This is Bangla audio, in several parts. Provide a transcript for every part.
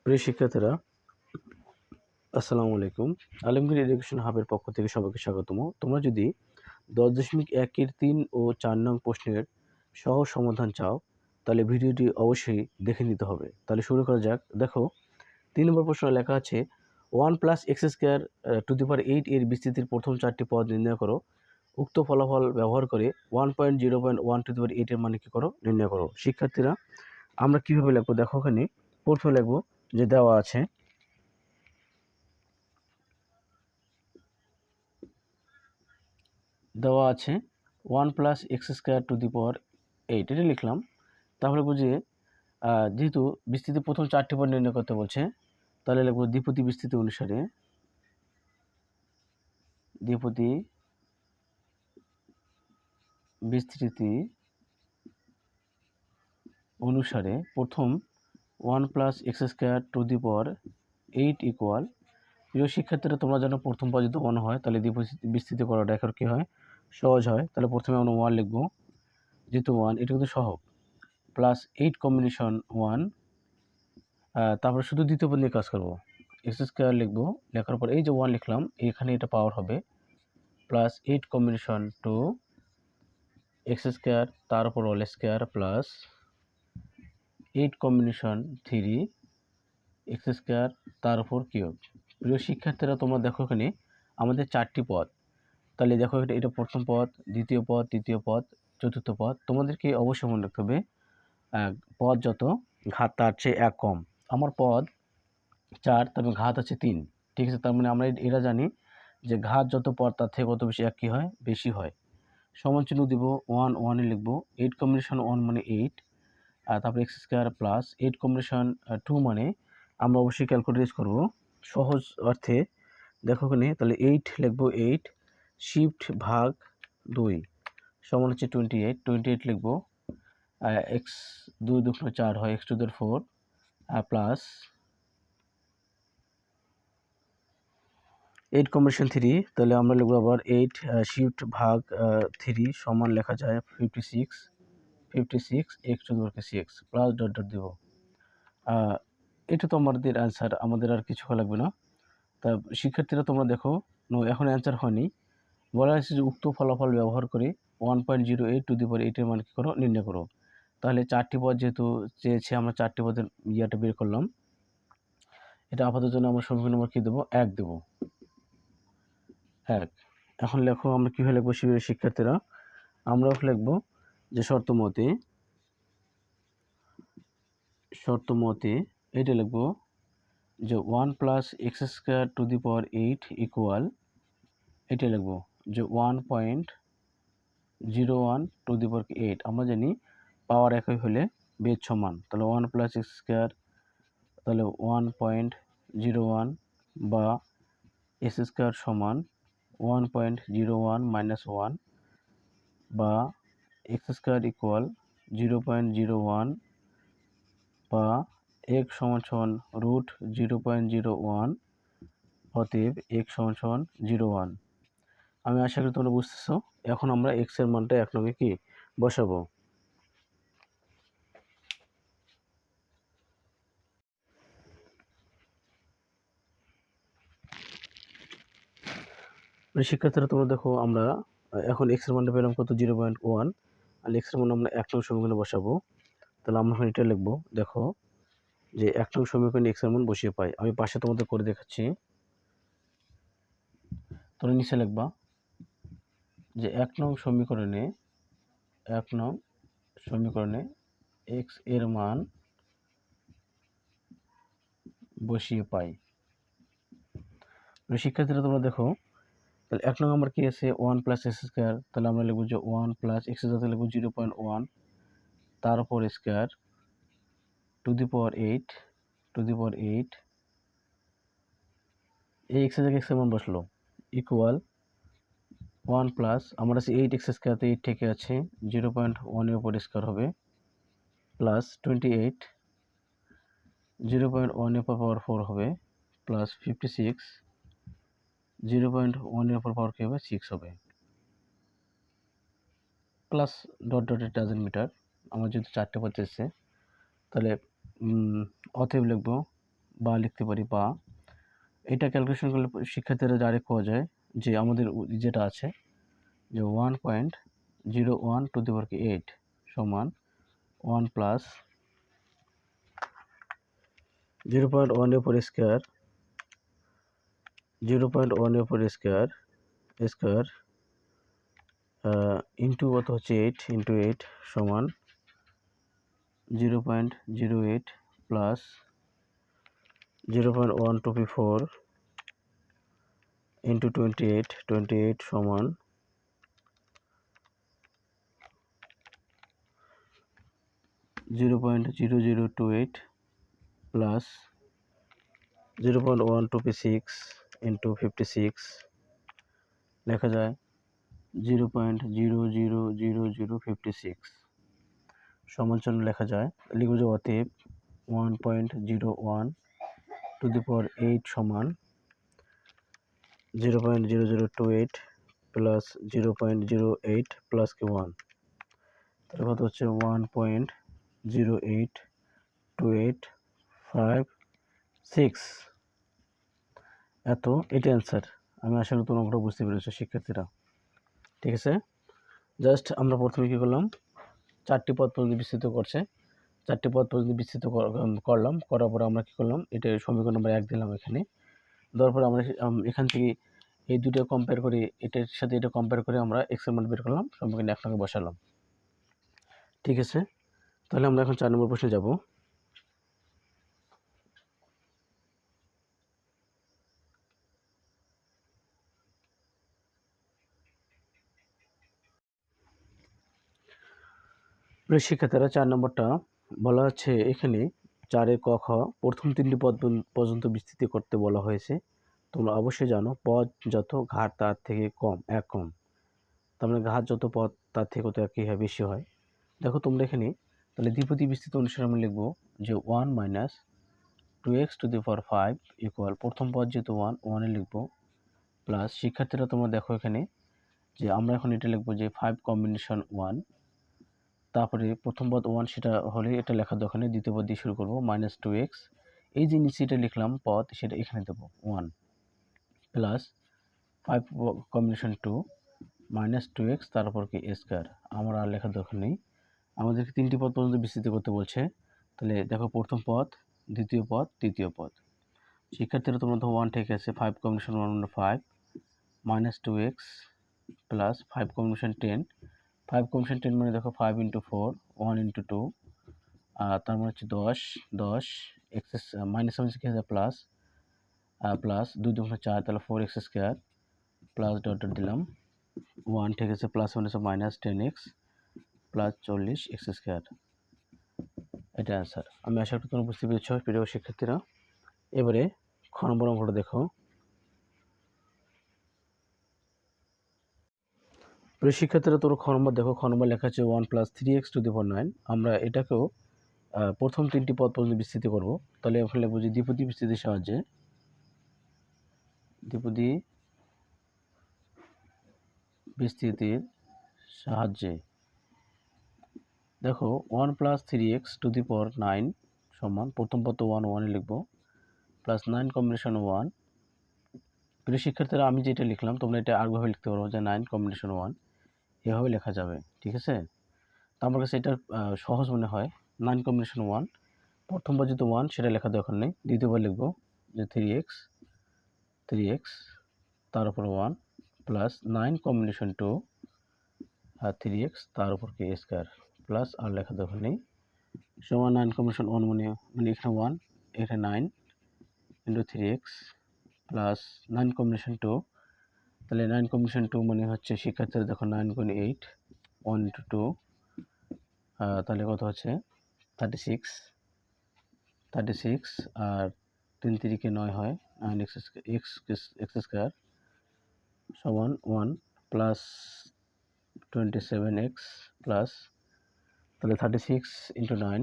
প্রিয় শিক্ষার্থীরা, আসসালামু আলাইকুম। আলমগীর এডুকেশন হাবের পক্ষ থেকে সবাইকে স্বাগতম। তোমরা যদি 10.1 এর 3 ও 4 নং প্রশ্নের সহজ সমাধান চাও, তাহলে ভিডিওটি অবশ্যই দেখে নিতে হবে। তাহলে শুরু করা যাক। দেখো, 3 নম্বর প্রশ্নে লেখা আছে 1 + x² টু দি পাওয়ার 8 এর বিস্তৃতির প্রথম 4টি পদ নির্ণয় করো। উক্ত ফলাফল ব্যবহার করে 1.0.1 টু দি পাওয়ার 8 এর মানে কি করো নির্ণয় করো। শিক্ষার্থীরা, আমরা কিভাবে লিখবো? দেখো, এখানে প্রথমে লিখবো যে দেওয়া আছে 1 + x² টু দি পাওয়ার 8, এটা লিখলাম। তাহলে বুঝি যেহেতু বিস্তৃতি প্রথম 4টি পদ নির্ণয় করতে বলছে, তাহলে লিখবো দ্বিপদী বিস্তৃতি অনুসারে প্রথম 1 + x² to the power 8 equal. প্রিয় শিক্ষার্থীরা, তোমরা জানো প্রথম পদ যদি 1 হয় তাহলে বিস্তৃতি করাটা এখন কি হয়? সহজ হয়। তাহলে প্রথমে আমরা 1 লিখবো, যেহেতু 1 এটা কিন্তু সহগ, +8 কম্বিনেশন 1, তারপরে শুধু দ্বিতীয় পদ নিয়ে কাজ করব। x² লিখবো, লেখার পর এই যে 1 লিখলাম, এখানে এটা পাওয়ার হবে +8 কম্বিনেশন 2 x², তার উপর হোল স্কয়ার +8 কম্বিনেশন 3 x², তার উপর কিউব। প্রিয় শিক্ষার্থীরা, তোমরা দেখো এখানে আমাদের 4টি পদ। তাহলে দেখো, এটা প্রথম পদ, দ্বিতীয় পদ, তৃতীয় পদ, চতুর্থ পদ। তোমাদেরকে অবশ্যই মনে রাখতে হবে পদ যত ঘাত তার চেয়ে 1 কম। আমার পদ 4, তবে ঘাত আছে 3। ঠিক আছে, তার মানে আমরা এটা জানি যে ঘাত যত পদ তার থেকে কত বেশি 1 কি হয়? বেশি হয়। সমান চিহ্ন দিব, 1 1 এ লিখবো, 8 কম্বিনেশন 1 মানে 8, তারপর x² +8 কম্বিনেশন 2 মানে আমরা অবশ্যই ক্যালকুলেট ইউজ করবো সহজ অর্থে। দেখো এখানে, তাহলে 8 লিখবো, 8 শিফট ভাগ 2 সমান হচ্ছে 28। 28 লিখবো, x 2 2 4 হয়, x⁴ প্লাস 8 কম্বিনেশন 3, তাহলে আমরা লিখবো আবার 8 শিফট ভাগ 3 সমান লেখা যায় 56 x⁴ 6 প্লাস ডট ডট দেব। এটা তো আমাদের অ্যান্সার, আমাদের আর কিছু লাগবে না। তা শিক্ষার্থীরা, তোমরা দেখো, এখন অ্যান্সার হয়নি। বলা হয়েছে যে উক্ত ফলাফল ব্যবহার করে 1.08 টু দি পাওয়ার 8 এর মান কি করো? নির্ণয় করো। তাহলে 4টি পদ যেহেতু চেয়েছে, আমরা 4টি পদের ইয়েটা বের করলাম। এটা আপাতত জন্য আমরা সমীকরণ নম্বর কি দেবো? 1 দেবো, 1। এখন লেখো, আমরা কীভাবে লিখবো শিক্ষার্থীরা? আমরা লিখবো যে শর্ত মতে এটা লিখবো যে 1 + x² to the power 8 equal, এটা লিখবো যে 1.01 টু দি পাওয়ার 8। আমরা জানি পাওয়ার একই হলে বেদ সমান। তাহলে 1 + x², তাহলে 1.01 বা s² সমান 1.01 - 1 বা x² ইকুয়াল 0.01 বা x সমান √0.01, অতএব x সমান 0.1। আমি আশা করি তোমরা বুঝতেছো। এখন আমরা x এর মানটা 1 নঙে কি বসাবো। শিক্ষার্থীরা, তোমরা দেখো, আমরা এখন x এর মানটা পেলাম কত? 0.1। আর x এর মান আমরা 1 নং সমীকরণে বসাবো। তাহলে আমরা এখন এটা লিখবো, দেখো যে 1 নং সমীকরণে x এর মান বসিয়ে পাই। আমি পাশে তোমাদের করে দেখাচ্ছি। তোমরা নিচে লিখবা যে 1 নং সমীকরণে x এর মান বসিয়ে পাই। শিক্ষার্থীরা, তোমরা দেখো, তাহলে 1 নং আমার কি আছে? 1 + x², তাহলে আমরা লিখবো যে 1 + x এর লিখবো 0.1, তার উপর স্কয়ার টু দি পাওয়ার 8 এই x এর জায়গায় x এর মান বসলো, ইকুয়াল 1 প্লাস আমার আছে 8x², 8 থেকে আছে 0.1 এর উপর স্কয়ার হবে প্লাস 28 0.1 এর উপর পাওয়ার 4 হবে প্লাস 56 0.1 এর উপর পাওয়ার কি হবে? 6 হবে, প্লাস ডট ডট ডাজেন্ট মিটার। আমার যেহেতু 4টে পদ এসেছে, তাহলে অতএব লিখবো বা লিখতে পারি বা। এটা ক্যালকুলেশন করলে শিক্ষার্থীরা ডাইরেক্ট পাওয়া যায় যে আমাদের যেটা আছে যে 1.01 টু দি পাওয়ার 8 সমান 1 প্লাস 0.1 এর উপর স্কোয়ার 0.1 এর উপর স্কোয়ার স্কোয়ার ইন্টু কত হচ্ছে 8 ইন্টু 8 সমান 0.08 প্লাস 0.124 ইন্টু 28 সমান 0.0028 প্লাস 0.126 ইন্টু 56 লেখা যায় 0.00056 সমালোচনা লেখা যায় লিখব যে অতএব 1.01 টু দি পাওয়ার 8 সমান 0.0028 প্লাস 0.08 প্লাস কি 1 তাহলে কত হচ্ছে 1.0828556 এত এটা অ্যান্সার। আমি আশা করি তোমরা বুঝতে পেরেছো শিক্ষার্থীরা। ঠিক আছে, জাস্ট আমরা প্রথমে কী করলাম, 4টি পদ পর্যন্ত বিস্তৃত করছে, 4টি পদ পর্যন্ত বিস্তৃত করলাম, করার পরে আমরা কী করলাম, এটা সমীকরণ নম্বর 1 দিলাম এখানে, দেওয়ার পরে আমরা এখান থেকে এই দুটো কম্পেয়ার করে এটার সাথে এটা কম্পেয়ার করে আমরা এক্স এর মান বের করলাম, সমীকরণ 1 নঙ্গে বসালাম। ঠিক আছে, তাহলে আমরা এখন 4 নম্বর প্রশ্নে যাব। প্রিয় শিক্ষার্থীরা, 4 নম্বরটা বলা হচ্ছে এখানে 4 ক খ প্রথম 3টি পদ পর্যন্ত বিস্তৃত করতে বলা হয়েছে। তোমরা অবশ্যই জানো পদ যত ঘাত তার থেকে কম, এক কম, তার মানে ঘাত যত পদ তার থেকে কত একই হয়, বেশি হয়। দেখো তোমরা এখানে তাহলে দ্বিপদী বিস্তৃত অনুসারে আমরা লিখব যে 1 minus 2x to the power 5 equal প্রথম পদ যেহেতু 1 এ লিখব প্লাস শিক্ষার্থীরা তোমরা দেখো এখানে যে আমরা এখন এটা লিখব যে 5 কম্বিনেশন 1, তারপরে প্রথম পদ 1 সেটা হলে এটা লেখার দরকার নেই, দ্বিতীয় পদ দিয়ে শুরু করব মাইনাস 2x, এই যে নিচে এটা লিখলাম পদ সেটা এখানে দেবো 1 প্লাস 5 কম্বিনেশন 2 মাইনাস 2x তার উপর কি স্কোয়ার। আমার আর লেখার দরকার নেই, আমাদেরকে 3টি পদ পর্যন্ত বিস্তৃত করতে বলছে। তাহলে দেখো প্রথম পদ, দ্বিতীয় পদ, তৃতীয় পদ। শিক্ষার্থীরা তোমরা তো 1 ঠিক আছে, 5 কম্বিনেশন 1 মানে 5 minus 2x plus 5 combination 10, 5 combination 10 মানে দেখো 5 ইন্টু 4 1 ইন্টু 2 তার মানে হচ্ছে 10 এক্স মাইনাস হচ্ছে কি হবে প্লাস প্লাস 2 2 4 তাহলে 4x square plus dot dot দিলাম 1 ঠিক আছে, প্লাস মানে হচ্ছে minus 10x plus 40x square, এটা অ্যান্সার। আমি আশা করি তোমরা বুঝতে পেরেছ প্রিয় শিক্ষার্থীরা। এবারে খ নম্বর অঙ্কটা দেখো। প্রিয় শিক্ষার্থীরা তোমরা খ নম্বর দেখো, খ নম্বর লেখা আছে 1 প্লাস 3x টু দি পাওয়ার 9। আমরা এটাকেও প্রথম 3টি পদ পর্যন্ত বিস্তৃত করব। তাহলে এখানে লিখব যে দ্বিপদী বিস্তৃতির সাহায্যে, দ্বিপদী বিস্তৃতির সাহায্যে দেখো 1 প্লাস 3x টু দি পাওয়ার 9 সমান প্রথম পদ 1 এ লিখব প্লাস 9 কম্বিনেশন 1। প্রিয় শিক্ষার্থীরা আমি যেটা লিখলাম তোমরা এটা আরেকভাবে লিখতে পারো যে 9 কম্বিনেশন 1 এভাবে লেখা যাবে। ঠিক আছে, তো আমার কাছে এটা সহজ মনে হয়। 9 কম্বিনেশন 1 প্রথমবার যেহেতু 1 সেটা লেখার দরকার নেই, দ্বিতীয়বার লিখব যে 3x তার উপর 1 প্লাস 9 কম্বিনেশন 2 আর 3x তার উপর কি স্কোয়ার প্লাস আর লেখার দরকার নেই সমান 9 কম্বিনেশন 1 মানে এখানে 1 এখানে 9 ইন্টু 3x প্লাস 9 কম্বিনেশন 2, তাহলে 9 কম্বিনেশন 2 মানে হচ্ছে শিক্ষার্থীরা দেখো 9 গুণ 8 1 ইন্টু 2 তাহলে কত হচ্ছে 36 আর 3 3 9 হয় 9x স্কোয়ার সমান 1 প্লাস 27x প্লাস তাহলে 36 ইন্টু 9,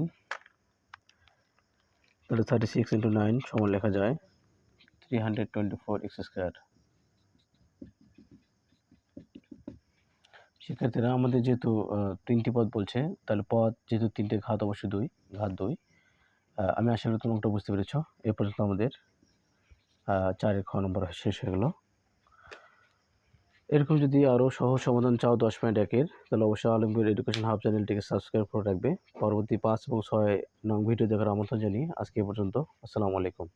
তাহলে 36 ইন্টু 9 সমান লেখা যায় 324x স্কোয়ার। শিক্ষার্থীরা আমাদের যেহেতু 3টি পদ বলছে, তাহলে পদ যেহেতু 3টে ঘাত অবশ্যই 2 ঘাত 2 আমি আশা করি তোমরা বুঝতে পেরেছ। এ পর্যন্ত আমাদের 4 এর খ নম্বর শেষ হয়ে গেল। এরকম যদি আরও সহজ সমাধান চাও 10.1 এর, তাহলে অবশ্যই আলমগীর এডুকেশন হাব চ্যানেলটিকে সাবস্ক্রাইব করে রাখবে। পরবর্তী 5 এবং 6 নং ভিডিও দেখার আমন্ত্রণ জানিয়ে আজকে এ পর্যন্ত। আসসালামু আলাইকুম।